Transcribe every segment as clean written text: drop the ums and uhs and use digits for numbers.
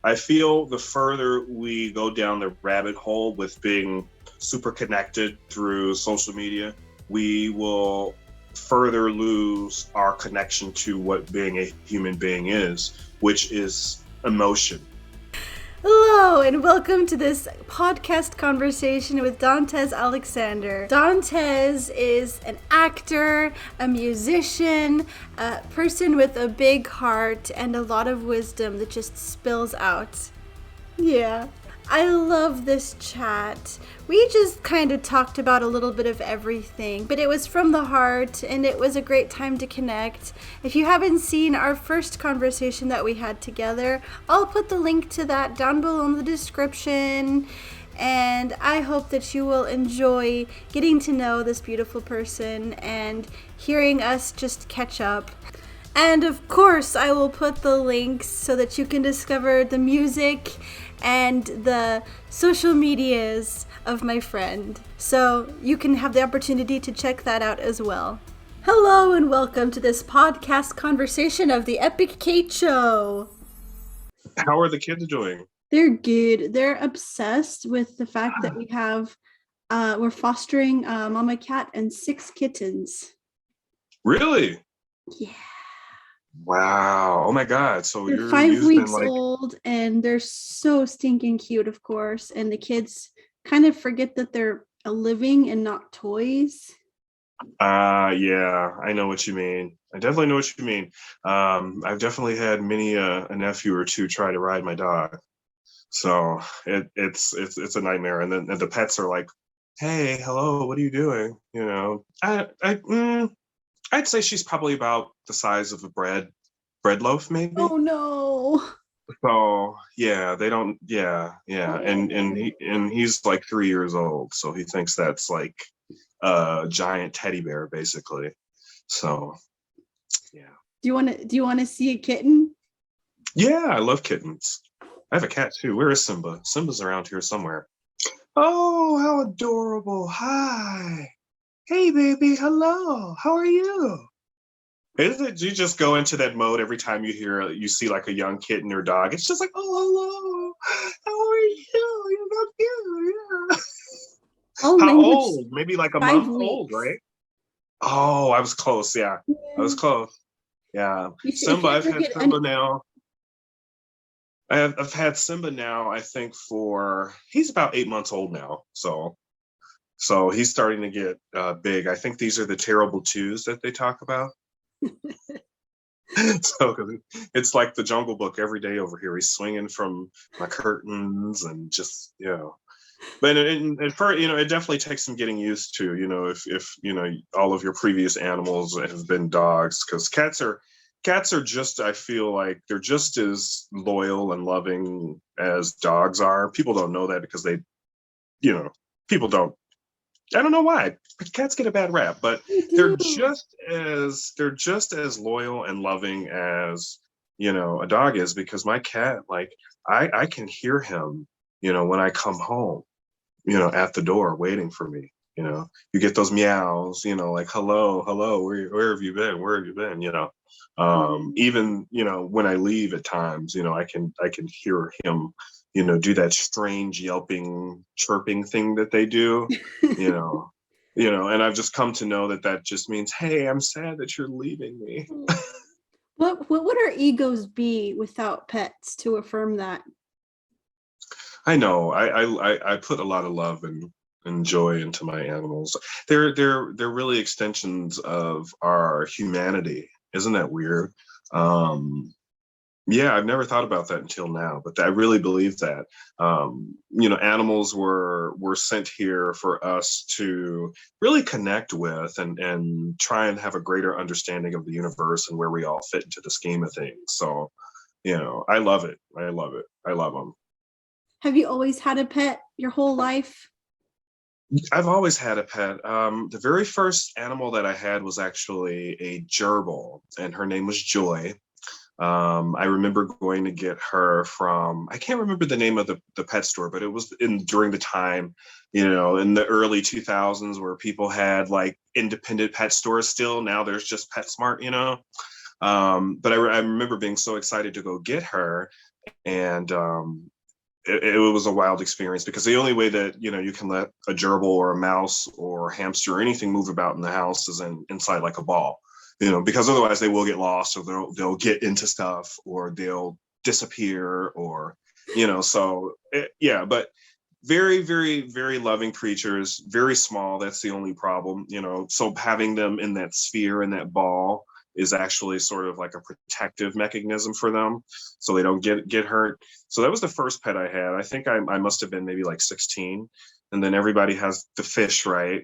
I feel the further we go down the rabbit hole with being super connected through social media, we will further lose our connection to what being a human being is, which is emotion. Hello and welcome to this podcast conversation with Dantès Alexander. Dantès is an actor, a musician, a person with a big heart and a lot of wisdom that just spills out. Yeah. I love this chat. We just kind of talked about a little bit of everything, but it was from the heart and it was a great time to connect. If you haven't seen our first conversation that we had together, I'll put the link to that down below in the description. And I hope that you will enjoy getting to know this beautiful person and hearing us just catch up. And of course, I will put the links so that you can discover the music and the social medias of my friend. So you can have the opportunity to check that out as well. Hello and welcome to this podcast conversation of the Epic Kate Show. How are the kids doing? They're good. They're obsessed with the fact that we have, we're fostering Mama Cat and 6 kittens. Really? Yeah. Wow. Oh my God. So They're 5 weeks old and they're so stinking cute, of course. And the kids kind of forget that they're a living and not toys. Yeah, I know what you mean. I definitely know what you mean. I've definitely had many a nephew or two try to ride my dog. So it's a nightmare. And then the pets are like, hey, hello, what are you doing? You know, I'd say she's probably about the size of a bread loaf, maybe. Oh no. So yeah, they don't. Yeah. And he's like 3 years old, so he thinks that's like a giant teddy bear, basically. So yeah. Do you want to see a kitten? Yeah, I love kittens. I have a cat too. Where is Simba? Simba's around here somewhere. Oh, how adorable! Hi. Hey, baby. Hello. How are you? Isn't it? You just go into that mode every time you see like a young kitten or dog. It's just like, oh, hello. How are you? You're so cute. Yeah. How old? Maybe like a month old, right? Oh, I was close. Yeah, I was close. Yeah. Simba, I've had Simba now. I've had Simba now, I think he's about 8 months old now. So he's starting to get big. I think these are the terrible twos that they talk about. So it's like the Jungle Book every day over here. He's swinging from my curtains and just, But it definitely takes some getting used to. If all of your previous animals have been dogs, because cats are just, I feel like they're just as loyal and loving as dogs are. People don't know that because people don't. I don't know why. Cats get a bad rap, but they're just as loyal and loving as a dog is. Because my cat, like, I can hear him, when I come home, at the door waiting for me. You get those meows, like hello, where have you been? Where have you been? Even when I leave at times, I can hear him do that strange yelping, chirping thing that they do, and I've just come to know that just means, hey, I'm sad that you're leaving me. What would our egos be without pets to affirm that? I know. I put a lot of love and joy into my animals. They're really extensions of our humanity. Isn't that weird? Yeah, I've never thought about that until now, but I really believe that. Animals were sent here for us to really connect with and try and have a greater understanding of the universe and where we all fit into the scheme of things. So, I love it. I love it. I love them. Have you always had a pet your whole life? I've always had a pet. The very first animal that I had was actually a gerbil, and her name was Joy. I remember going to get her from, I can't remember the name of the pet store, but it was during the time, in the early 2000s where people had like independent pet stores still. Now there's just PetSmart, but I remember being so excited to go get her. And it was a wild experience because the only way that you can let a gerbil or a mouse or a hamster or anything move about in the house is inside like a ball, because otherwise they will get lost, or they'll get into stuff, or they'll disappear, or yeah. But very, very, very loving creatures, very small. That's the only problem, so having them in that sphere, in that ball, is actually sort of like a protective mechanism for them, so they don't get hurt. So that was the first pet I had. I think I must have been maybe like 16. And then everybody has the fish, right?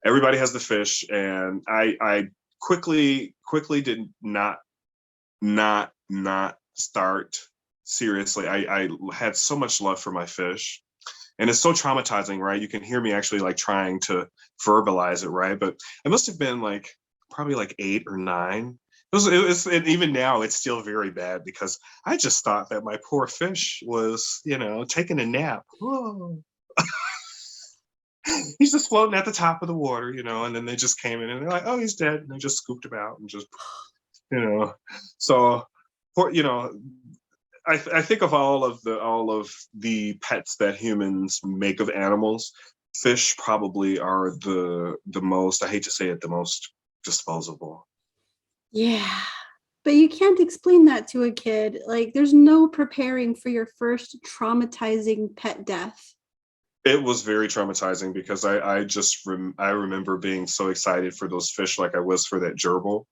Everybody has the fish. And I quickly did not start seriously. I had so much love for my fish. And it's so traumatizing, right? You can hear me actually like trying to verbalize it, right? But I must have been like probably like 8 or 9. And even now it's still very bad because I just thought that my poor fish was, taking a nap. Oh. He's just floating at the top of the water, and then they just came in and they're like, oh, he's dead. And they just scooped him out and just, so, I think of all of the pets that humans make of animals, fish probably are the most, I hate to say it, the most disposable. Yeah. But you can't explain that to a kid. Like, there's no preparing for your first traumatizing pet death. It was very traumatizing because I I remember being so excited for those fish, like I was for that gerbil,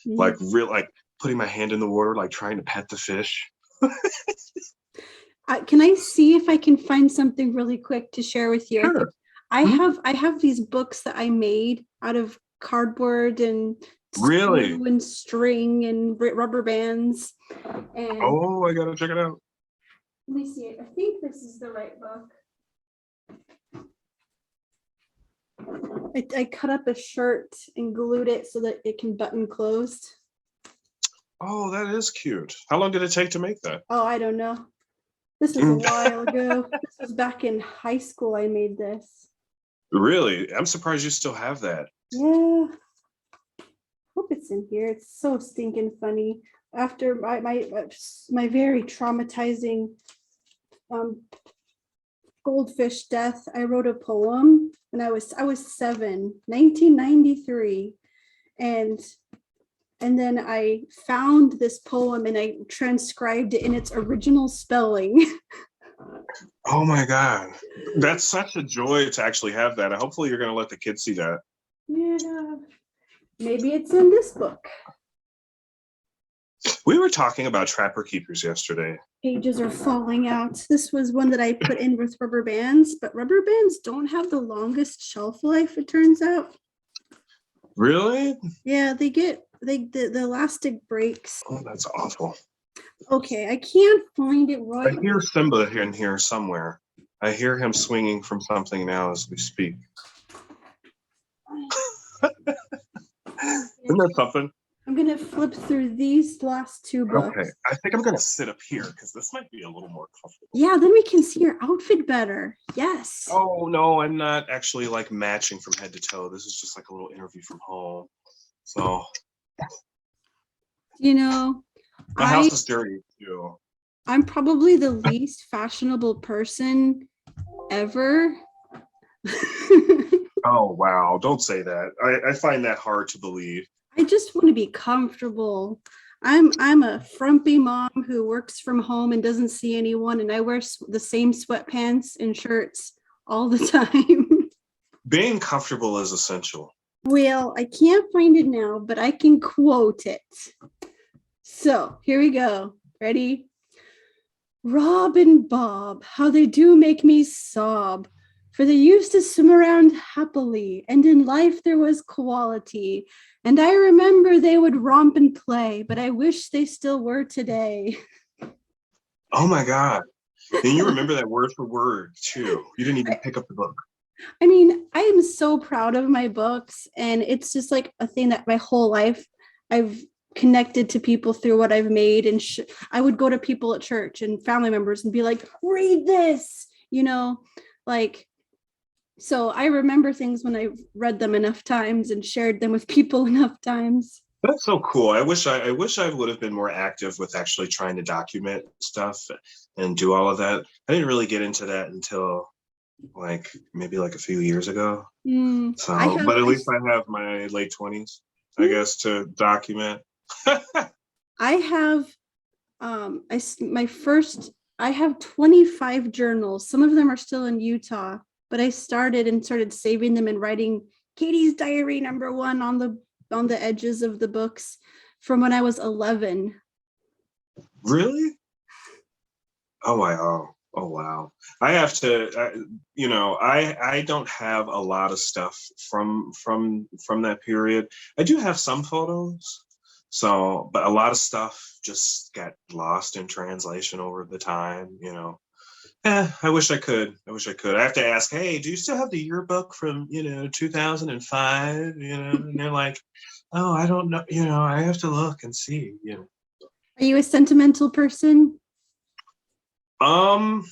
like real, like putting my hand in the water, like trying to pet the fish. Can I see if I can find something really quick to share with you? Sure. I have these books that I made out of cardboard and Really? and string and rubber bands. And Oh, I gotta check it out. let me see. I think this is the right book. I cut up a shirt and glued it so that it can button closed. Oh, that is cute. How long did it take to make that? Oh, I don't know. This was a while ago. This was back in high school I made this. Really? I'm surprised you still have that. Yeah. Hope it's in here. It's so stinking funny. After my very traumatizing goldfish death, I wrote a poem when I was 7, 1993, and then I found this poem and I transcribed it in its original spelling. Oh my God. That's such a joy to actually have that. Hopefully you're going to let the kids see that. Yeah. Maybe it's in this book. We were talking about trapper keepers yesterday. Pages are falling out. This was one that I put in with rubber bands, but rubber bands don't have the longest shelf life, it turns out. Really? Yeah, the elastic breaks. Oh, that's awful. Okay, I can't find it right. I hear Simba in here somewhere. I hear him swinging from something now as we speak. Isn't that something? I'm gonna flip through these last 2 books. Okay, I think I'm gonna sit up here because this might be a little more comfortable. Yeah, then we can see your outfit better. Yes. Oh no, I'm not actually like matching from head to toe. This is just like a little interview from home. So my house is dirty too. I'm probably the least fashionable person ever. Oh wow, don't say that. I find that hard to believe. I just want to be comfortable. I'm a frumpy mom who works from home and doesn't see anyone, and I wear the same sweatpants and shirts all the time. Being comfortable is essential. Well, I can't find it now, but I can quote it. So here we go. Ready? Rob and Bob, how they do make me sob. For they used to swim around happily, and in life there was quality. And I remember they would romp and play, but I wish they still were today. Oh my God. And you remember that word for word too. You didn't even pick up the book. I mean, I am so proud of my books, and it's just like a thing that my whole life I've connected to people through what I've made. And I would go to people at church and family members and be like, read this, like, so I remember things when I read them enough times and shared them with people enough times. That's so cool. I wish I would have been more active with actually trying to document stuff and do all of that. I didn't really get into that until like maybe like a few years ago. I So, have but at least I have my late 20s, I guess, to document. I have my first I have 25 journals. Some of them are still in Utah, but I started saving them and writing Katie's diary #1 on the edges of the books from when I was 11. Really? Oh wow. Oh wow. I have to I don't have a lot of stuff from that period. I do have some photos. So, but a lot of stuff just got lost in translation over the time. I wish I could. I wish I could. I have to ask, hey, do you still have the yearbook from, 2005? And they're like, oh, I don't know. I have to look and see. Are you a sentimental person? Um,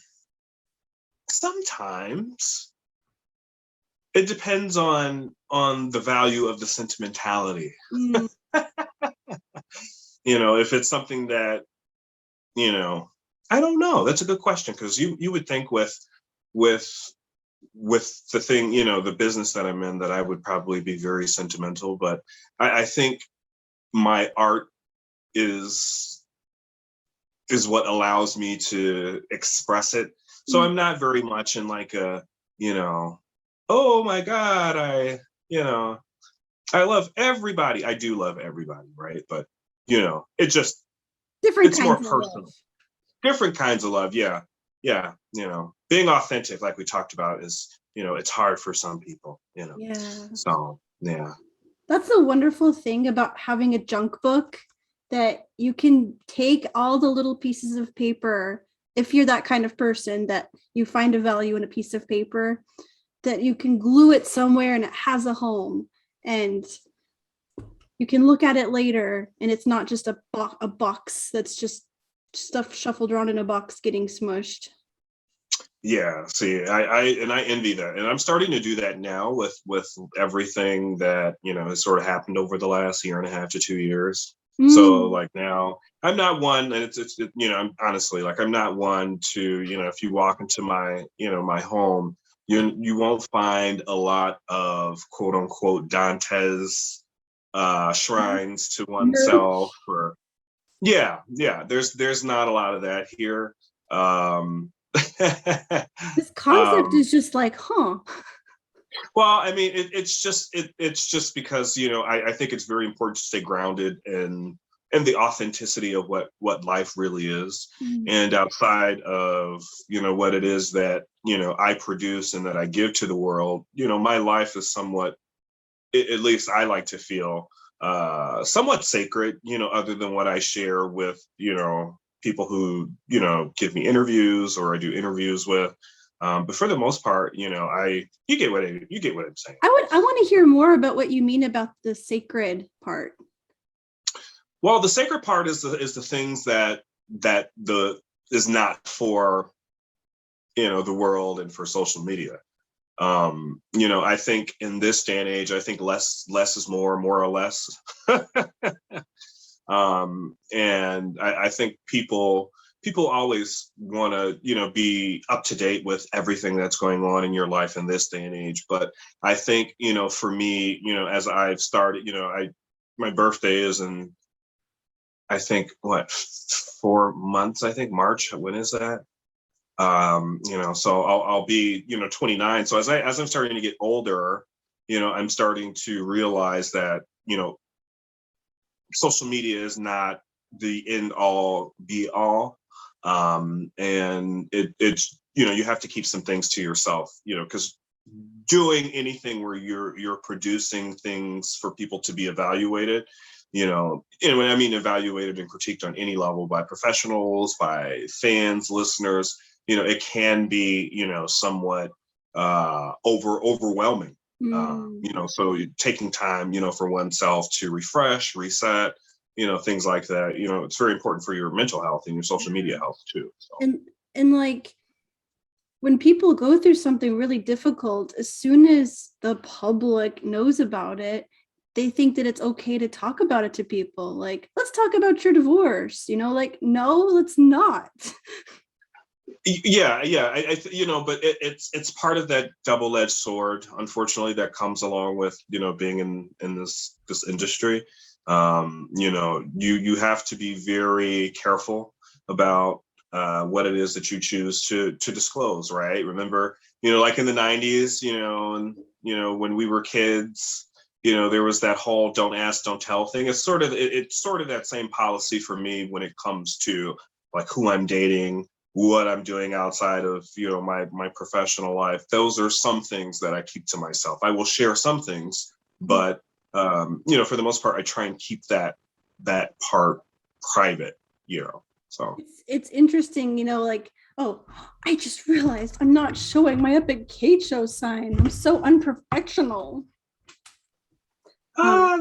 Sometimes it depends on the value of the sentimentality. Mm, If it's something that, you know, I don't know. That's a good question because you would think with with the thing, the business that I'm in, that I would probably be very sentimental, but I think my art is is what allows me to express it. So mm. I'm not very much in like you know, oh my God, you know, I love everybody. I do love everybody, right? But it just Different it's more kinds of love. personal. Different kinds of love, yeah. Yeah. Being authentic, like we talked about, is, it's hard for some people. Yeah. So yeah. That's the wonderful thing about having a junk book, that you can take all the little pieces of paper, if you're that kind of person that you find a value in a piece of paper, that you can glue it somewhere and it has a home, and you can look at it later and it's not just a box that's just stuff shuffled around in a box getting smushed. Yeah, see, I envy that, and I'm starting to do that now with everything that has sort of happened over the last year and a half to 2 years. So Mm. like now, I'm not one, and I'm honestly, like, I'm not one to, if you walk into my home, you won't find a lot of quote unquote Dantes shrines to oneself, Merch. or yeah. There's not a lot of that here. Um, This concept um, is just like, huh. well, I mean, it's just because I think it's very important to stay grounded in the authenticity of what life really is, Mm. and outside of what it is that I produce and that I give to the world. My life is somewhat, at least I like to feel, somewhat sacred, other than what I share with, people who, give me interviews or I do interviews with. But for the most part, you get what I'm saying. I want to hear more about what you mean about the sacred part. Well, the sacred part is the things that the is not for the world and for social media. I think in this day and age, I think less is more or less. And I think people always want to be up to date with everything that's going on in your life in this day and age. But I think for me, as I've started, I my birthday is in, I think, what, 4 months, I think March. When is that? So I'll be 29. So as I'm starting to get older, I'm starting to realize that social media is not the end all be all. And it's you have to keep some things to yourself, because doing anything where you're producing things for people to be evaluated, and when I mean evaluated and critiqued on any level by professionals, by fans, listeners, it can be somewhat overwhelming. Mm. So taking time, for oneself to refresh, reset, things like that. It's very important for your mental health and your social media health too. So. and and like, when people go through something really difficult, as soon as the public knows about it, they think that it's okay to talk about it to people. Like, let's talk about your divorce, like, no, let's not. Yeah, yeah. But it's part of that double-edged sword, unfortunately, that comes along with being in this industry. You have to be very careful about what it is that you choose to disclose, right? Remember, like in the '90s, and when we were kids, there was that whole "don't ask, don't tell" thing. It's sort of that same policy for me when it comes to like who I'm dating, what I'm doing outside of my professional life. Those are some things that I keep to myself. I will share some things, but for the most part, I try and keep that part private. So It's interesting, like, oh, I just realized I'm not showing my Epic Kate Show sign. I'm so unprofessional.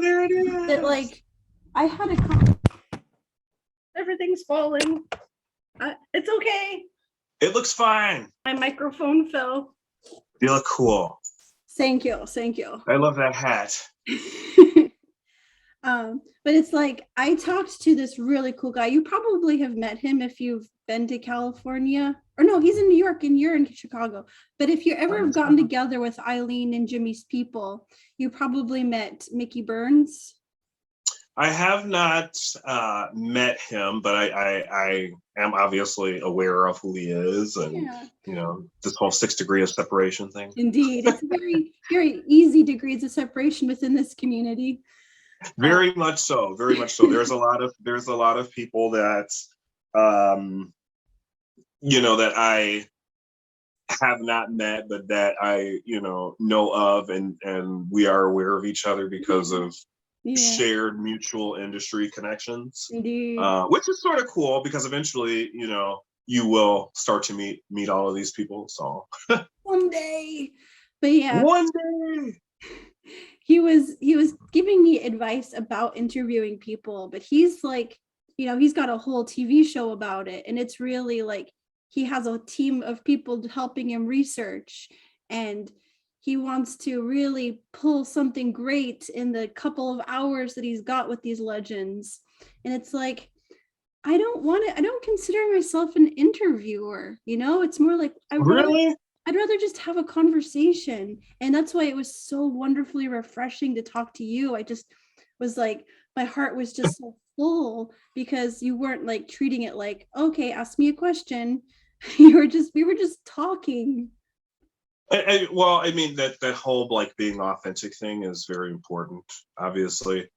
there it is. That like I had everything's falling. It's okay. It looks fine. My microphone fell. You look cool. Thank you. I love that hat. But it's like I talked to this really cool guy. You probably have met him if you've been to California. Or no, he's in New York and you're in Chicago. But if you ever have gotten together with Eileen and Jimmy's people, you probably met Mickey Burns. I have not met him, but I am obviously aware of who he is, and this whole 6 degrees of separation thing. Indeed, it's very very easy degrees of separation within this community. Very much so. Very much so. There's a lot of people that that I have not met, but that I know of, and we are aware of each other because of shared mutual industry connections. Indeed. Which is sort of cool because eventually you will start to meet all of these people. So one day. But yeah, one day. He was giving me advice about interviewing people, but he's like, he's got a whole TV show about it, and it's really like he has a team of people helping him research, and he wants to really pull something great in the couple of hours that he's got with these legends. And it's like, I don't consider myself an interviewer, it's more like I'd rather just have a conversation. And that's why it was so wonderfully refreshing to talk to you. I just was like, my heart was just so full because you weren't like treating it like, okay, ask me a question. We were just talking. Well, I mean, that whole like being authentic thing is very important, obviously.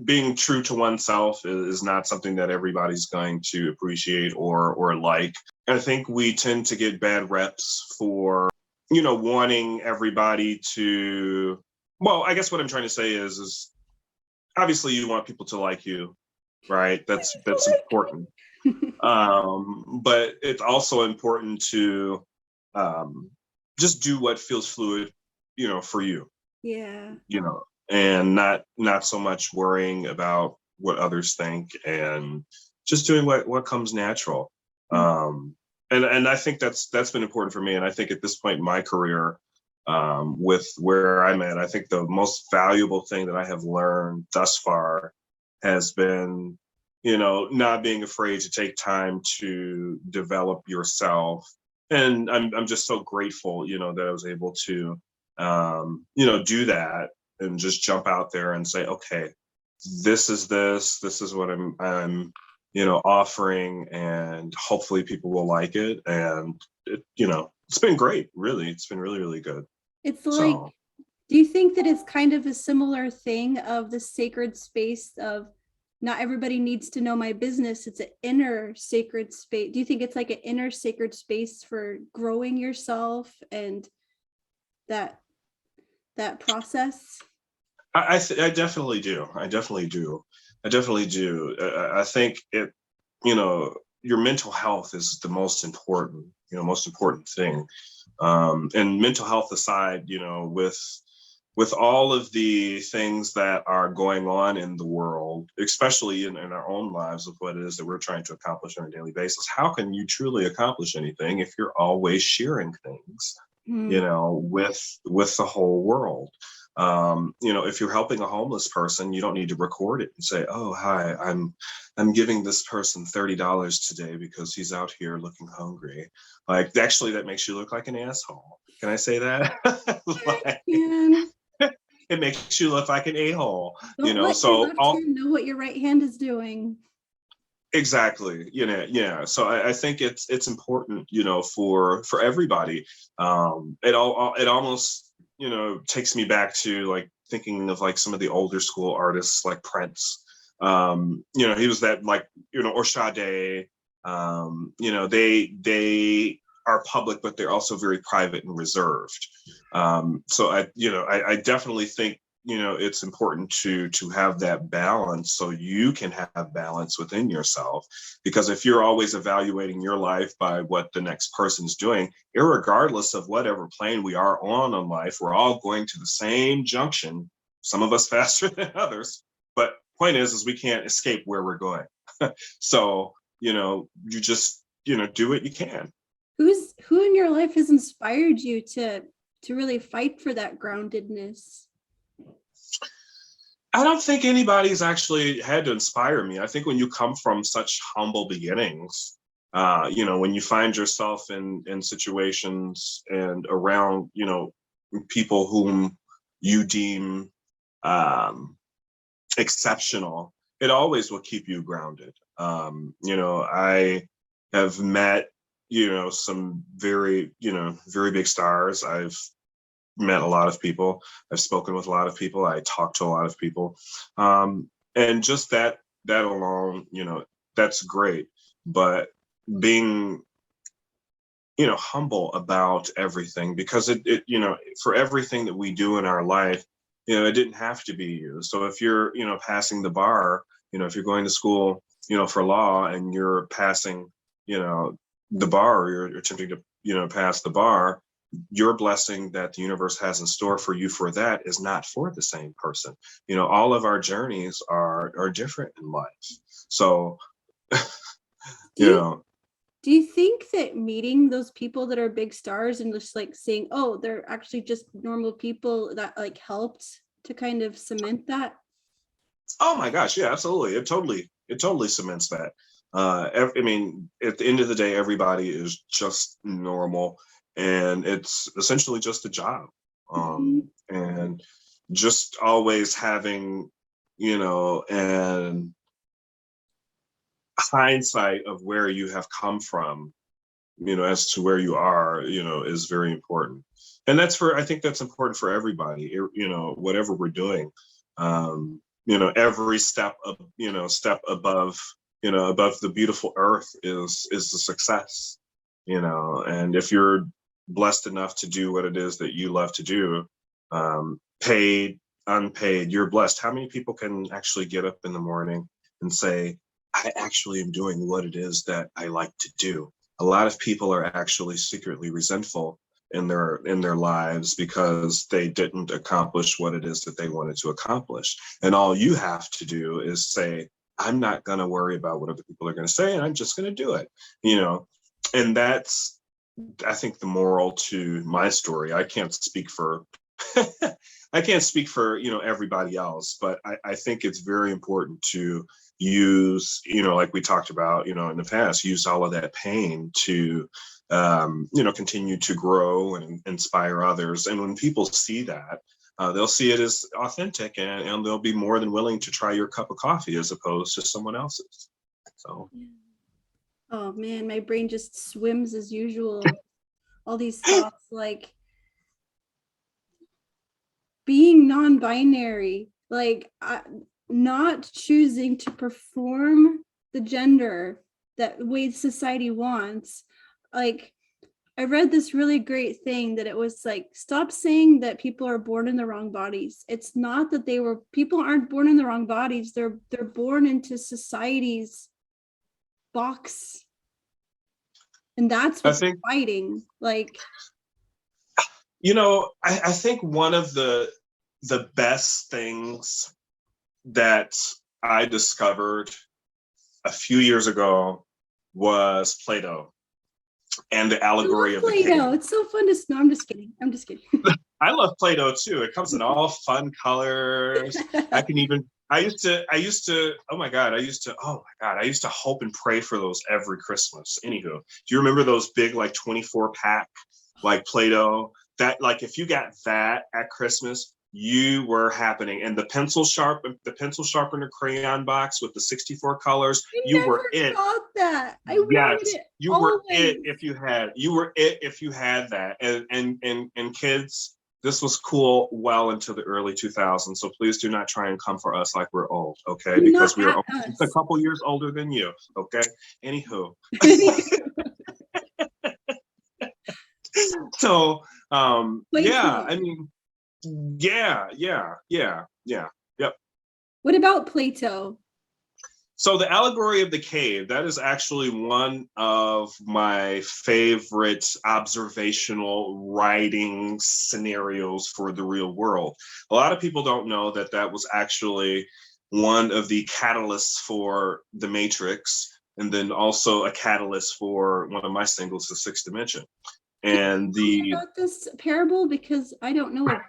Being true to oneself is not something that everybody's going to appreciate or like. I think we tend to get bad reps for, wanting everybody to, well, I guess what I'm trying to say is obviously you want people to like you, right? That's important. But it's also important to just do what feels fluid, for you. Yeah. And not so much worrying about what others think, and just doing what comes natural. And I think that's been important for me. And I think at this point in my career, with where I'm at, I think the most valuable thing that I have learned thus far has been, not being afraid to take time to develop yourself. And I'm just so grateful, that I was able to, do that and just jump out there and say, okay, this is what I'm offering, and hopefully people will like it. And it's been great, really. It's been really, really good. It's like, do you think that it's kind of a similar thing of the sacred space of not everybody needs to know my business? It's an inner sacred space. Do you think it's like an inner sacred space for growing yourself and that process? I definitely do. I definitely do. I think it, your mental health is the most important thing. And mental health aside, with all of the things that are going on in the world, especially in our own lives, with what it is that we're trying to accomplish on a daily basis, how can you truly accomplish anything if you're always sharing things? you Mm. know, with the whole world. You know, if you're helping a homeless person, you don't need to record it and say, "Oh, hi, I'm giving this person $30 today because he's out here looking hungry." Like, actually, that makes you look like an asshole. Can I say that? Like, And it makes you look like an a-hole, you don't know. let your So left all hand know what your right hand is doing. exactly, you know, yeah. So I think it's important, you know, for everybody. It almost, you know, takes me back to like thinking of like some of the older school artists like Prince. You know, he was that like, you know, or Sade. You know, they are public, but they're also very private and reserved. So I definitely think, you know, it's important to have that balance so you can have balance within yourself, because if you're always evaluating your life by what the next person's doing, irregardless of whatever plane we are on in life, we're all going to the same junction, some of us faster than others, but point is we can't escape where we're going. So, you know, you just, you know, do what you can. Who in your life has inspired you to really fight for that groundedness? I don't think anybody's actually had to inspire me. I think when you come from such humble beginnings, you know, when you find yourself in situations and around, you know, people whom you deem um, exceptional, it always will keep you grounded. You know, I have met, you know, some very, you know, very big stars. I've met a lot of people. I've spoken with a lot of people. I talked to a lot of people, and just that alone, you know, that's great. But being, you know, humble about everything, because it you know, for everything that we do in our life, you know, it didn't have to be you. So if you're, you know, passing the bar, you know, if you're going to school, you know, for law and you're passing, you know, the bar, or you're attempting to, you know, pass the bar, your blessing that the universe has in store for you for that is not for the same person. You know, all of our journeys are different in life. So, Do you you know, do you think that meeting those people that are big stars and just like saying, oh, they're actually just normal people, that like helped to kind of cement that? oh my gosh, yeah, absolutely. It totally cements that. I mean, at the end of the day, everybody is just normal, and it's essentially just a job. Mhm. And just always having, you know, and hindsight of where you have come from, you know, as to where you are, you know, is very important. And I think that's important for everybody, you know, whatever we're doing. You know, every step of, you know, step above, you know, above the beautiful earth is a success, you know. And if you're blessed enough to do what it is that you love to do, paid, unpaid, you're blessed. How many people can actually get up in the morning and say, I actually am doing what it is that I like to do? A lot of people are actually secretly resentful in their lives because they didn't accomplish what it is that they wanted to accomplish. And all you have to do is say, I'm not going to worry about what other people are going to say, and I'm just going to do it, you know. And that's, I think, the moral to my story. I can't speak for I can't speak for, you know, everybody else, but I think it's very important to use, you know, like we talked about, you know, in the past, use all of that pain to, you know, continue to grow and inspire others. And when people see that, they'll see it as authentic, and they'll be more than willing to try your cup of coffee as opposed to someone else's. So, Oh man, my brain just swims as usual. All these thoughts like being non-binary, like not choosing to perform the gender that way society wants. Like I read this really great thing that it was like, stop saying that people are born in the wrong bodies. It's not that people aren't born in the wrong bodies. They're born into society's box, and that's I what they're think, fighting. Like, you know, I think one of the best things that I discovered a few years ago was Play-Doh. and the I allegory love of the cave. Play-Doh. It's so fun to. No, I'm just kidding. I'm just kidding. I love Play-Doh too. It comes in all fun colors. Oh my God, I used to hope and pray for those every Christmas. Anywho, do you remember those big, like 24 pack, like Play-Doh? That, like, if you got that at Christmas, you were happening. And the pencil sharpener crayon box with the 64 colors, I you were never it. got that. I wanted Yes, it you were always. it if you had that. And kids, this was cool well into the early 2000s. So please do not try and come for us like we're old, okay? Not Because we are at a us. couple years older than you, okay? Anywho. So yeah, Plato. I mean, yeah. Yep. What about Plato? So the allegory of the cave, that is actually one of my favorite observational writing scenarios for the real world. A lot of people don't know that that was actually one of the catalysts for The Matrix, and then also a catalyst for one of my singles, The Sixth Dimension. Can And you tell me about this parable? Because I don't know it.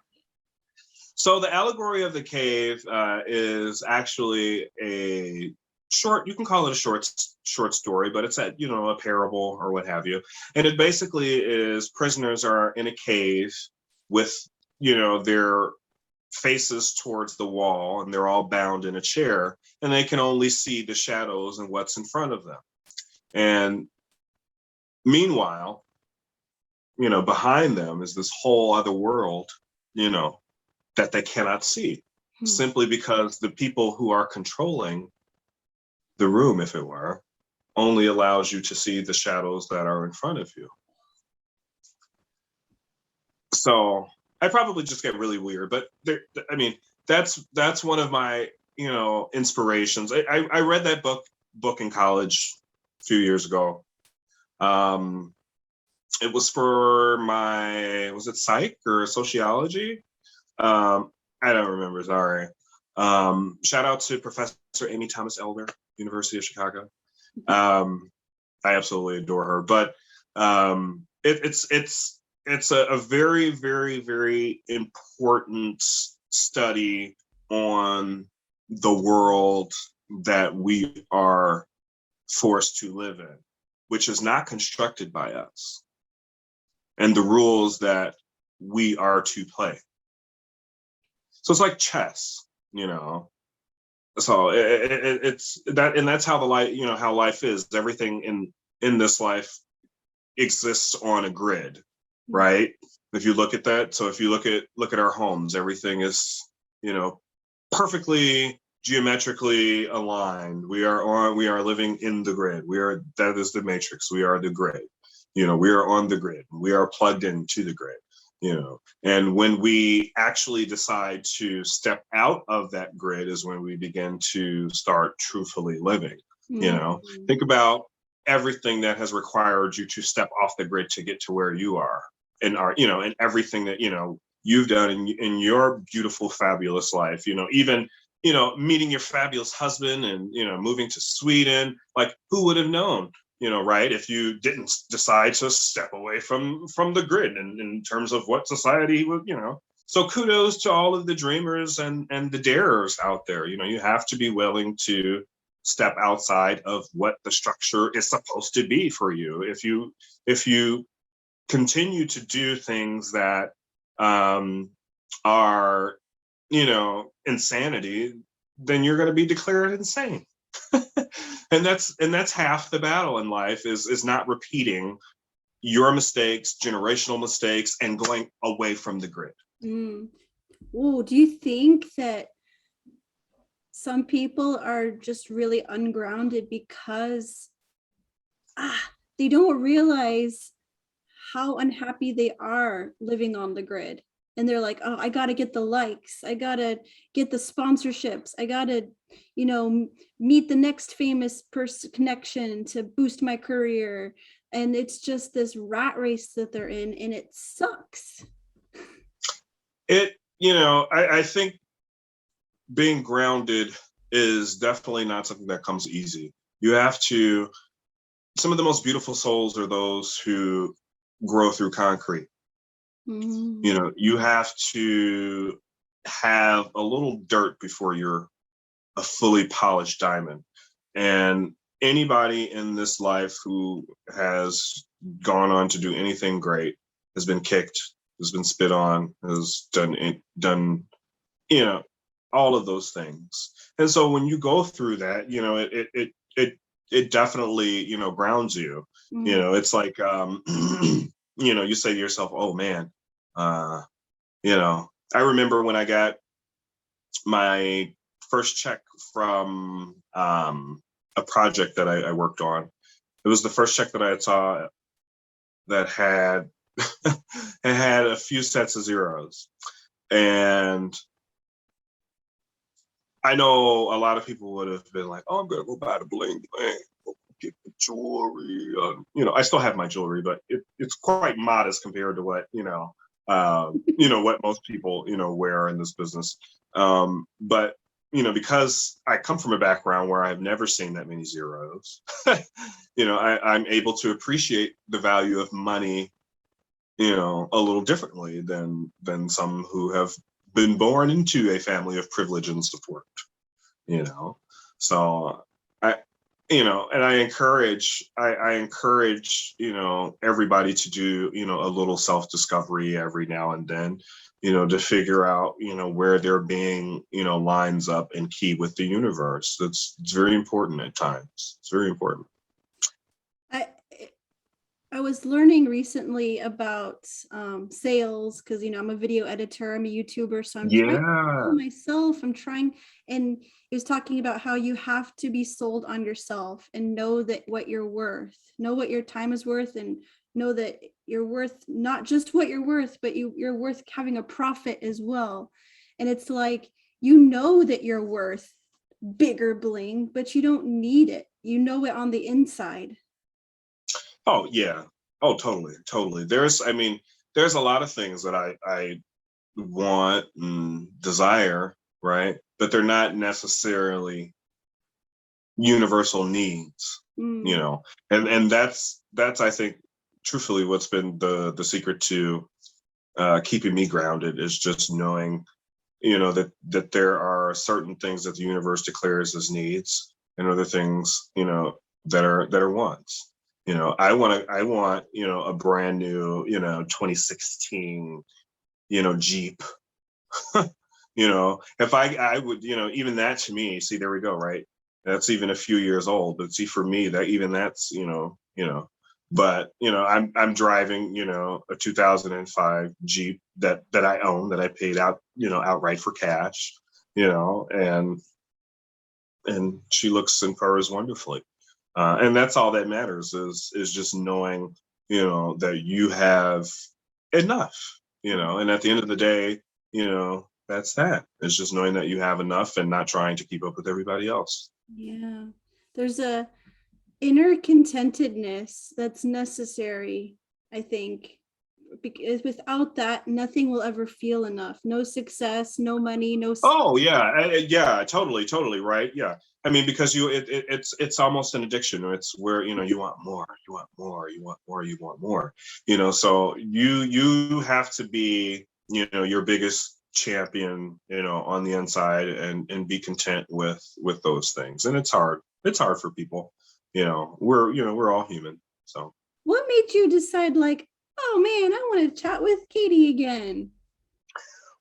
so the allegory of the cave is actually a short, you can call it a short story, but it's a parable or what have you. And it basically is prisoners are in a cave with their faces towards the wall, and they're all bound in a chair, and they can only see the shadows and what's in front of them. And meanwhile, behind them is this whole other world, that they cannot see, simply because the people who are controlling the room, if it were, only allows you to see the shadows that are in front of you. So I probably just get really weird, but I mean, that's one of my inspirations. I read that book in college a few years ago. It was for was it psych or sociology? I don't remember. Sorry. Shout out to Professor Amy Thomas Elder, University of Chicago. I absolutely adore her. But it's a very, very, very important study on the world that we are forced to live in, which is not constructed by us, and the rules that we are to play. So it's like chess, So it's that, and that's how the life, how life is. Everything in this life exists on a grid, right? If you look at that, so if you look at our homes, everything is, perfectly geometrically aligned. We are living in the grid. That is the matrix. We are the grid. We are on the grid. We are plugged into the grid. And when we actually decide to step out of that grid is when we begin to start truthfully living. Think about everything that has required you to step off the grid to get to where you are, and and everything that you've done in your beautiful, fabulous life. Even meeting your fabulous husband and moving to Sweden. Like, who would have known? Right? If you didn't decide to step away from the grid, and in terms of what society would, So kudos to all of the dreamers and the darers out there. You have to be willing to step outside of what the structure is supposed to be for you. If you continue to do things that are, insanity, then you're going to be declared insane. and that's half the battle in life is not repeating your mistakes, generational mistakes, and going away from the grid. Oh, do you think that some people are just really ungrounded because they don't realize how unhappy they are living on the grid? And they're like, oh, I got to get the likes. I got to get the sponsorships. I got to, meet the next famous person connection to boost my career. And it's just this rat race that they're in, and it sucks. I think being grounded is definitely not something that comes easy. You have to some of the most beautiful souls are those who grow through concrete. Mm. You know, you have to have a little dirt before you're a fully polished diamond. And anybody in this life who has gone on to do anything great has been kicked, has been spit on, has done, you know, all of those things. And so when you go through that, you know, it definitely, you know, grounds you. You Mm. know, it's like, you know, you say to yourself, oh man, uh, you know, I remember when I got my first check from a project that I worked on. It was the first check that I saw that had it had a few sets of zeros. And I know a lot of people would have been like, "Oh, I'm gonna go buy the bling bling, get the jewelry." You know, I still have my jewelry, but it's quite modest compared to what you know, what most people wear in this business. But you know, because I come from a background where I've never seen that many zeros, you know, I'm able to appreciate the value of money, you know, a little differently than some who have been born into a family of privilege and support, you know. So I you know, and I encourage, you know, everybody to do, you know, a little self-discovery every now and then, you know, to figure out, you know, where they're being, you know, lines up and key with the universe. It's very important at times. It's very important. I I was learning recently about sales because I'm a video editor, I'm a YouTuber, so I'm trying to sell Yeah. myself. I'm trying, and he was talking about how you have to be sold on yourself and know that what you're worth, know what your time is worth, and know that you're worth not just what you're worth, but you're worth having a profit as well. And it's like that you're worth bigger bling, but you don't need it. You know it on the inside. Oh yeah. Oh, totally, totally. I mean, there's a lot of things that I want and desire, right? But they're not necessarily universal needs, you Mm. know. And that's I think truthfully what's been the secret to keeping me grounded is just knowing, you know, that there are certain things that the universe declares as needs and other things, you know, that are wants. You know, I want, you know, a brand new, you know, 2016, you know, Jeep. You know, if I would, you know, even that to me, see, there we go, right? That's even a few years old, but see, for me, that even that's, but you know, I'm driving, you know, a 2005 Jeep that I own, that I paid out, you know, outright for cash, you know, and she looks and purrs wonderfully, and that's all that matters is just knowing, you know, that you have enough, you know, and at the end of the day, you know, that's that. It's just knowing that you have enough and not trying to keep up with everybody else. Yeah. There's a inner contentedness that's necessary, I think. Because without that, nothing will ever feel enough. No success, no money, no. Oh yeah, yeah, totally, totally, right. Yeah, I mean, because it's almost an addiction. It's where, you know, you want more, you want more, you want more, you want more. You know, so you have to be, you know, your biggest champion, you know, on the inside, and be content with those things. And it's hard. It's hard for people. You know, we're all human. So. What made you decide, like, oh man, I want to chat with Katie again?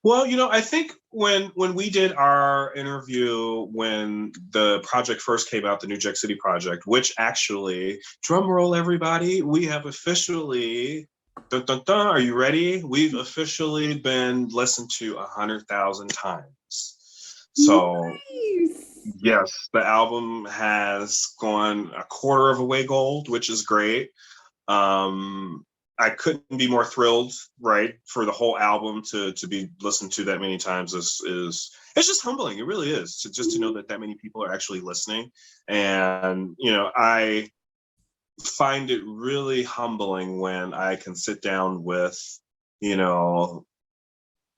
Well, you know, I think when we did our interview when the project first came out, the New Jack City project, which actually, drum roll everybody, we have officially, dun, dun, dun, are you ready? We've officially been listened to 100,000 times. So Nice. yes, the album has gone a quarter of a way gold, which is great. Um, I couldn't be more thrilled, right, for the whole album to be listened to that many times is it's just humbling. It really is, to know that many people are actually listening. And you know, I find it really humbling when I can sit down with, you know,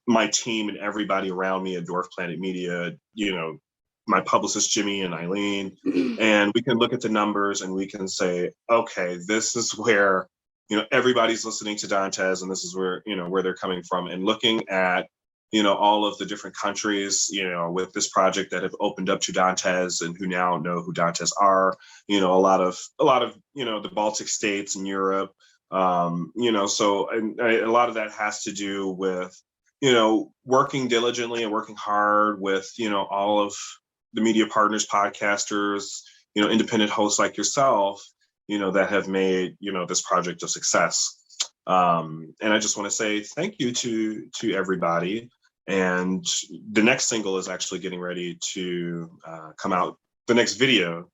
my team and everybody around me at Dwarf Planet Media, you know, my publicist Jimmy and Eileen, and we can look at the numbers and we can say, okay, this is where everybody's listening to Dantès, and this is where where they're coming from, and looking at all of the different countries with this project that have opened up to Dantès and who now know who Dantès are. A lot of the Baltic states and Europe. So a lot of that has to do with working diligently and working hard with all of the media partners, podcasters, independent hosts like yourself, that have made this project a success. And I just want to say thank you to everybody. And the next single is actually getting ready to come out. The next video,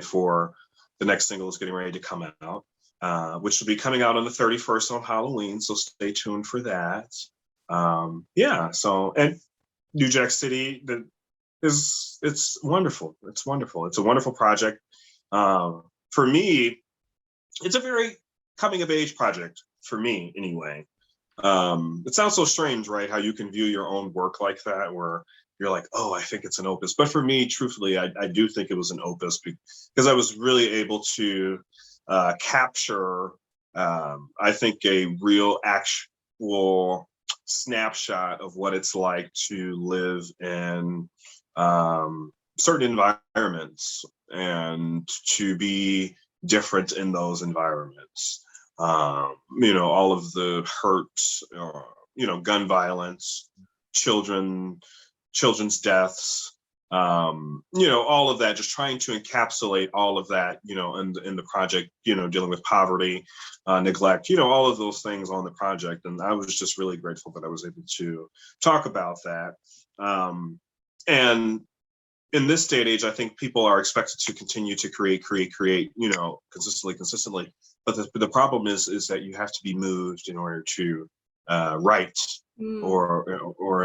for the next single is getting ready to come out, which will be coming out on the 31st on Halloween. So stay tuned for that. So, and New Jack City, it's wonderful. It's wonderful. It's a wonderful project. For me, it's a very coming of age project for me anyway. It sounds so strange, right? How you can view your own work like that, where you're like, oh, I think it's an opus. But for me, truthfully, I do think it was an opus because I was really able to capture, I think, a real actual snapshot of what it's like to live in certain environments and to be different in those environments. All of the hurt, gun violence, children's deaths, all of that, just trying to encapsulate all of that, in the project, dealing with poverty, neglect, all of those things on the project. And I was just really grateful that I was able to talk about that. And in this day and age, I think people are expected to continue to create, consistently. But the problem is that you have to be moved in order to write or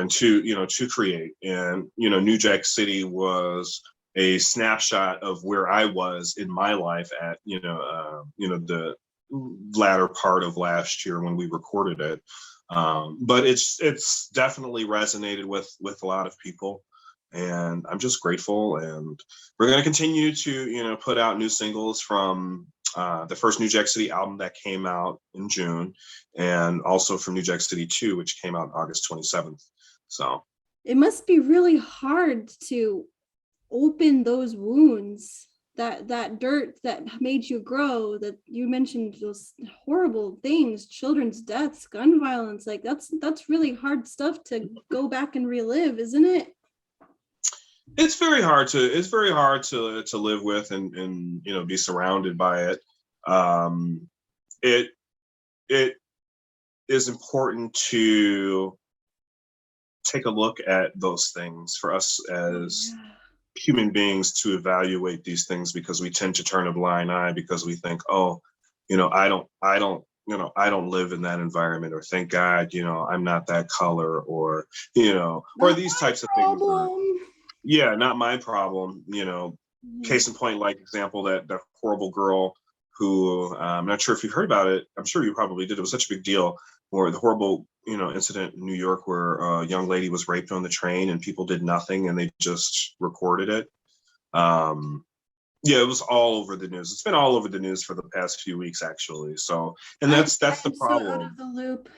to create. And New Jack City was a snapshot of where I was in my life at the latter part of last year when we recorded it. But it's definitely resonated with a lot of people. And I'm just grateful, and we're going to continue to put out new singles from the first New Jack City album that came out in June, and also from New Jack City 2, which came out August 27th. So it must be really hard to open those wounds, that dirt that made you grow, that you mentioned, those horrible things, children's deaths, gun violence. Like that's really hard stuff to go back and relive, isn't it? It's very hard to live with and be surrounded by it. It is important to take a look at those things for us as human beings to evaluate these things, because we tend to turn a blind eye because we think, oh, I don't live in that environment, or thank God, I'm not that color, or or these types of things. Yeah, not my problem. Case in point, like example, that horrible girl who I'm not sure if you've heard about it. I'm sure you probably did. It was such a big deal, or the horrible incident in New York where a young lady was raped on the train and people did nothing and they just recorded it. Yeah, it was all over the news. It's been all over the news for the past few weeks, actually. So, and that's the problem. So out of the loop.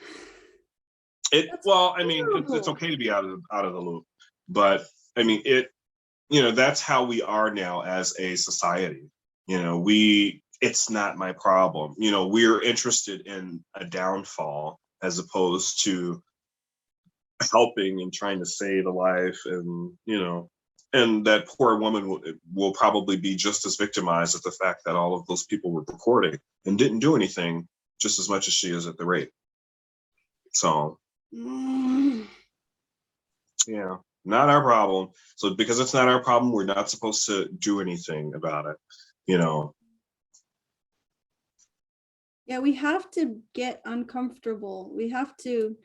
It's okay to be out of the loop, but I mean, that's how we are now as a society. It's not my problem. We're interested in a downfall as opposed to helping and trying to save a life. And, and that poor woman will probably be just as victimized at the fact that all of those people were recording and didn't do anything just as much as she is at the rape. So, yeah. Not our problem. So because it's not our problem, we're not supposed to do anything about it, Yeah, we have to get uncomfortable. We have to.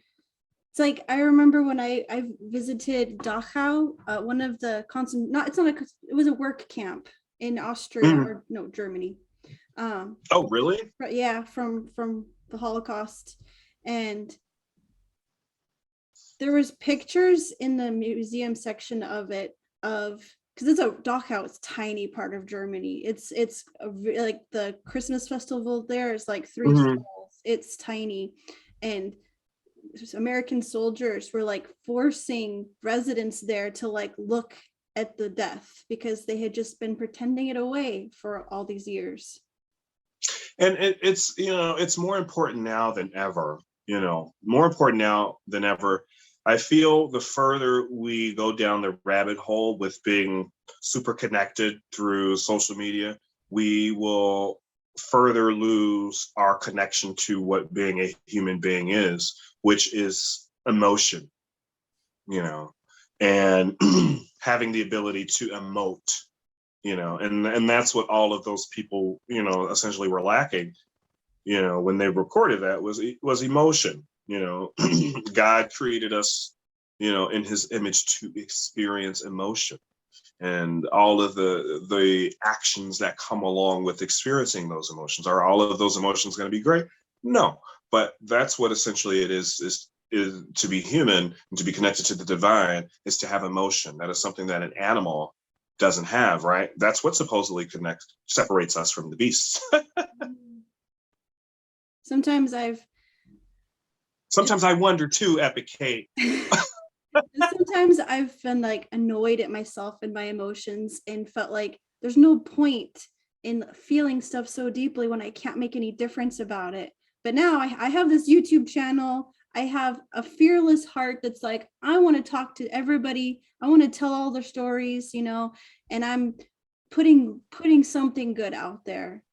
It's like, I remember when I visited Dachau, one of the it was a work camp in Austria, or no, Germany. Oh, really? Yeah, from the Holocaust. And there was pictures in the museum section of it of because it's a Dachau, it's tiny part of Germany. It's like the Christmas festival there is like three Mhm. souls. It's tiny, and American soldiers were like forcing residents there to like look at the death because they had just been pretending it away for all these years. And it's, it's more important now than ever, more important now than ever. I feel the further we go down the rabbit hole with being super connected through social media, we will further lose our connection to what being a human being is, which is emotion, and having the ability to emote, and that's what all of those people, essentially were lacking, when they recorded that was emotion. God created us, in his image to experience emotion, and all of the actions that come along with experiencing those emotions. Are all of those emotions going to be great? No, but that's what essentially it is to be human and to be connected to the divine, is to have emotion. That is something that an animal doesn't have, right? That's what supposedly separates us from the beasts. Sometimes Sometimes I wonder too, Epic Kate. sometimes I've been like annoyed at myself and my emotions and felt like there's no point in feeling stuff so deeply when I can't make any difference about it. But now I have this YouTube channel. I have a fearless heart that's like, I want to talk to everybody. I want to tell all their stories, and I'm putting something good out there.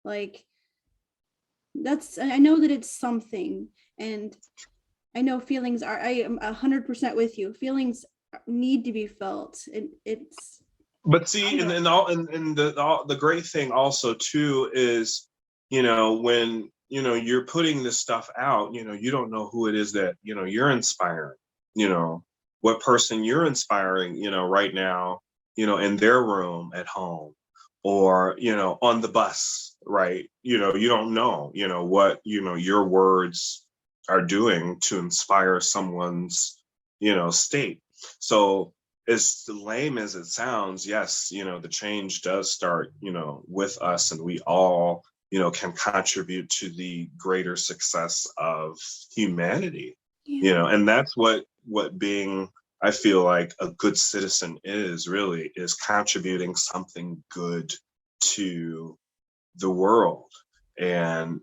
Like I know that it's something, and I know feelings are, I am 100% with you. Feelings need to be felt. It's, But I see, don't and know. and the great thing also too is, when you're putting this stuff out, you don't know who it is that you're inspiring, you know, what person you're inspiring, right now, in their room at home, or on the bus, right? You don't know, what your words are doing to inspire someone's state. So, as lame as it sounds, yes, the change does start, with us, and we all, can contribute to the greater success of humanity, Yeah. and that's what being, I feel like, a good citizen is really, is contributing something good to the world, and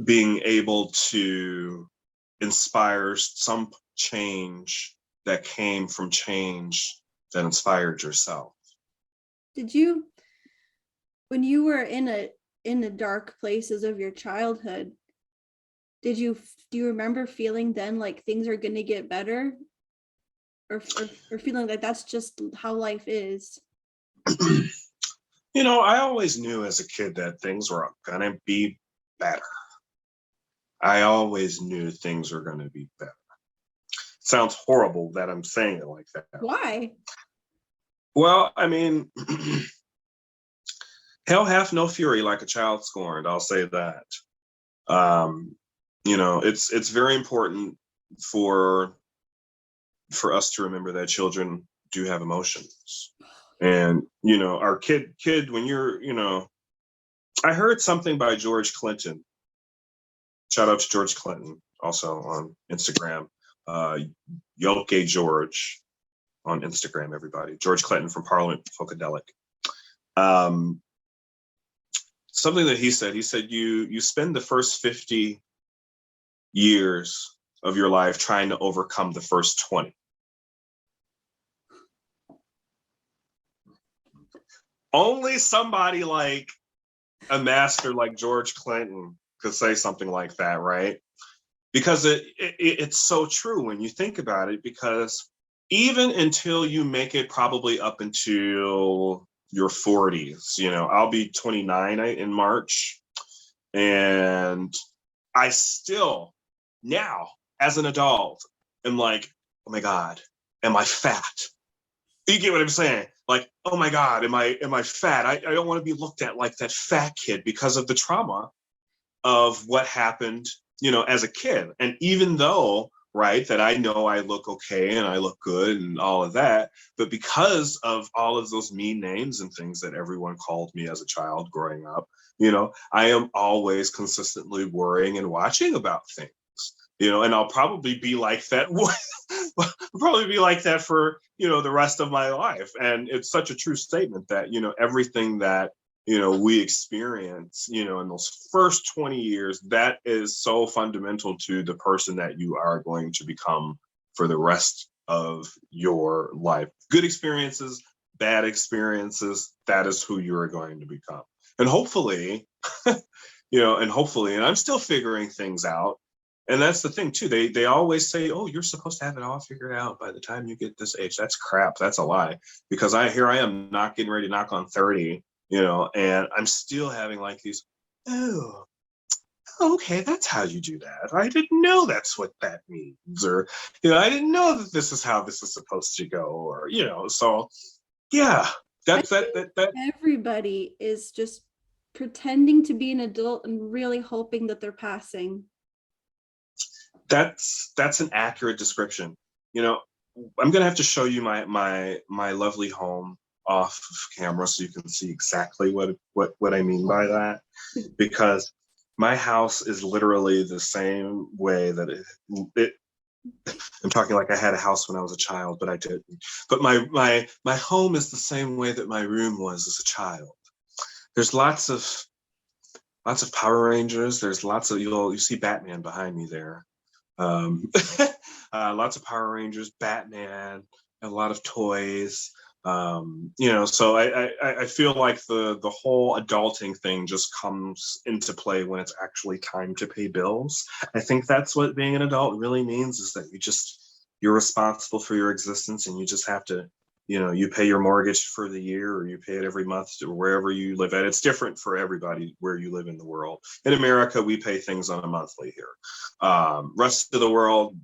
being able to inspire some change that came from change that inspired yourself. Did you, when you were in the dark places of your childhood, do you remember feeling then like things are going to get better, or feeling like that's just how life is? I always knew as a kid that things were gonna be better. I always knew things were gonna be better. Sounds horrible that I'm saying it like that. Why? Well, I mean, hell hath no fury like a child scorned. I'll say that. Um, it's very important for us to remember that children do have emotions, and our kid when you're, I heard something by George Clinton. Shout out to George Clinton, also on Instagram. Uh, Yoke George on Instagram, everybody. George Clinton from Parliament Funkadelic. Um, Something that he said, you spend the first 50 years of your life trying to overcome the first 20. Only somebody like a master like George Clinton could say something like that, right? Because it's so true when you think about it, because even until you make it probably up until your 40s, I'll be 29 in March, and I still now, as an adult, am like, oh my God, am I fat? You get what I'm saying? Like, oh my God, am I fat? I don't want to be looked at like that fat kid because of the trauma of what happened, as a kid. And even though right? That I know I look okay and I look good and all of that. But because of all of those mean names and things that everyone called me as a child growing up, I am always consistently worrying and watching about things. And I'll probably be like that. I'll probably be like that for the rest of my life. And it's such a true statement that everything that we experience in those first 20 years, that is so fundamental to the person that you are going to become for the rest of your life. Good experiences, bad experiences, that is who you are going to become. And hopefully, and I'm still figuring things out. And that's the thing too. They always say, "Oh, you're supposed to have it all figured out by the time you get this age." That's crap. That's a lie. Because I am not getting ready to knock on 30, and I'm still having like these, "Oh, okay, that's how you do that. I didn't know that's what that means," or I didn't know that this is how this is supposed to go, or so yeah. That's that. Everybody is just pretending to be an adult and really hoping that they're passing. That's an accurate description. I'm gonna have to show you my lovely home off of camera so you can see exactly what I mean by that, because my house is literally the same way that it I'm talking like I had a house when I was a child, but I didn't. But my home is the same way that my room was as a child. There's lots of Power Rangers. There's lots of you see Batman behind me there. Lots of Power Rangers, Batman, a lot of toys. So I feel like the whole adulting thing just comes into play when it's actually time to pay bills. I think that's what being an adult really means, is that you're responsible for your existence, and you just have to, you pay your mortgage for the year, or you pay it every month or wherever you live at. It's different for everybody where you live in the world. In America, we pay things on a monthly here. Rest of the world,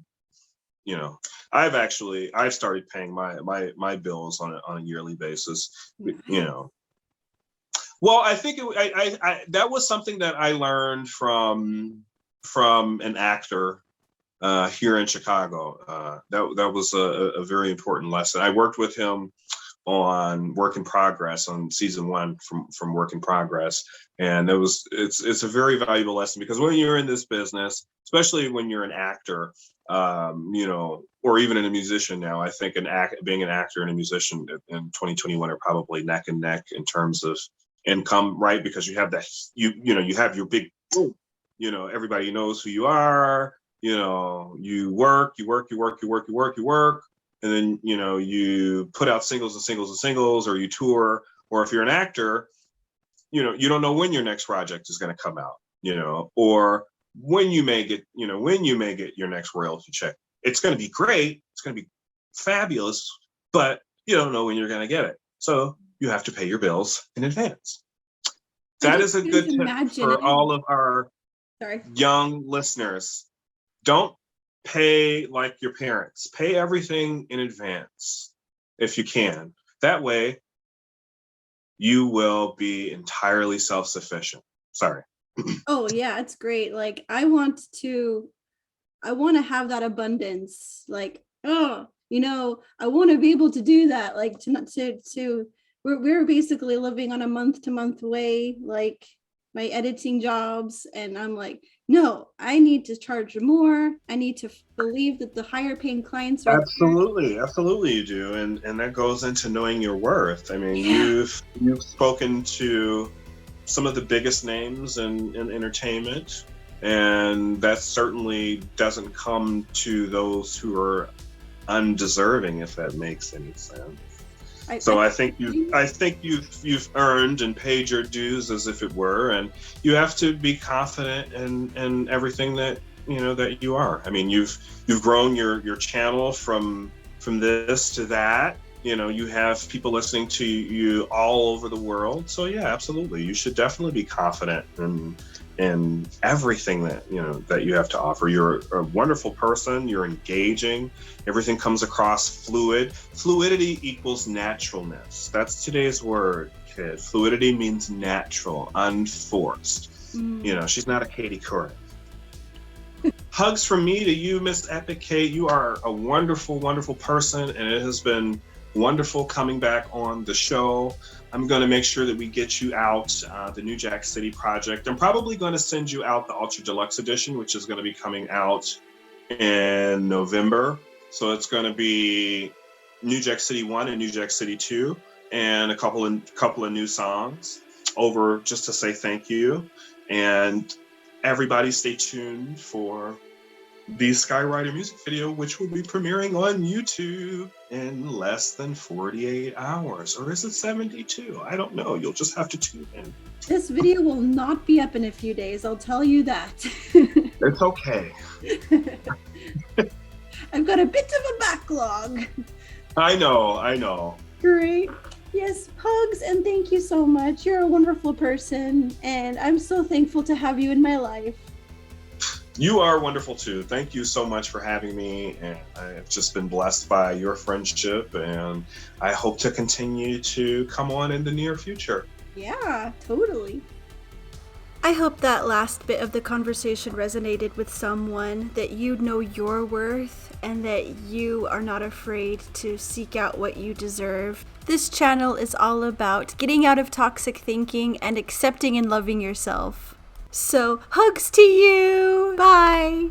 I've started paying my bills on a yearly basis. Well, I think that was something that I learned from an actor here in Chicago. That was a very important lesson. I worked with him on Work in Progress, on season 1 from Work in Progress, and it's a very valuable lesson, because when you're in this business, especially when you're an actor, or even a musician now, I think being an actor and a musician in 2021 are probably neck and neck in terms of income, right? Because you have that, you have your big, everybody knows who you are. You work, and then you put out singles and singles and singles, or you tour, or if you're an actor, you don't know when your next project is going to come out, or when you may get your next royalty check. It's going to be great, it's going to be fabulous, but you don't know when you're going to get it, so you have to pay your bills in advance. That is a good tip for all of our young listeners. Don't pay like your parents. Pay everything in advance if you can. That way, you will be entirely self-sufficient. Sorry. Oh yeah, it's great. Like I want to have that abundance. Like, I want to be able to do that. Like we're basically living on a month-to-month way, like my editing jobs, and I'm like, no, I need to charge more. I need to believe that the higher paying clients are absolutely you do, and that goes into knowing your worth. I mean, you've spoken to some of the biggest names in entertainment, and that certainly doesn't come to those who are undeserving, if that makes any sense. I think you've earned and paid your dues, as if it were, and you have to be confident in everything that that you are. I mean, you've grown your channel from this to that. You have people listening to you all over the world. So yeah, absolutely, you should definitely be confident in everything that you have to offer. You're a wonderful person. You're engaging. Everything comes across fluid. Fluidity equals naturalness. That's today's word, kid. Fluidity means natural, unforced. She's not a Katie Couric. Hugs from me to you, Miss Epic Kate. You are a wonderful, wonderful person, and it has been wonderful coming back on the show. I'm going to make sure that we get you out the New Jack City project. I'm probably going to send you out the Ultra Deluxe Edition, which is going to be coming out in November. So it's going to be New Jack City 1 and New Jack City 2, and a couple of new songs over just to say thank you. And everybody stay tuned for the Skywriter music video, which will be premiering on YouTube in less than 48 hours. Or is it 72? I don't know. You'll just have to tune in. This video will not be up in a few days, I'll tell you that. It's okay. I've got a bit of a backlog. I know. Great. Yes, hugs and thank you so much. You're a wonderful person, and I'm so thankful to have you in my life. You are wonderful too. Thank you so much for having me, and I've just been blessed by your friendship, and I hope to continue to come on in the near future. Yeah, totally. I hope that last bit of the conversation resonated with someone, that you know your worth and that you are not afraid to seek out what you deserve. This channel is all about getting out of toxic thinking and accepting and loving yourself. So, hugs to you! Bye!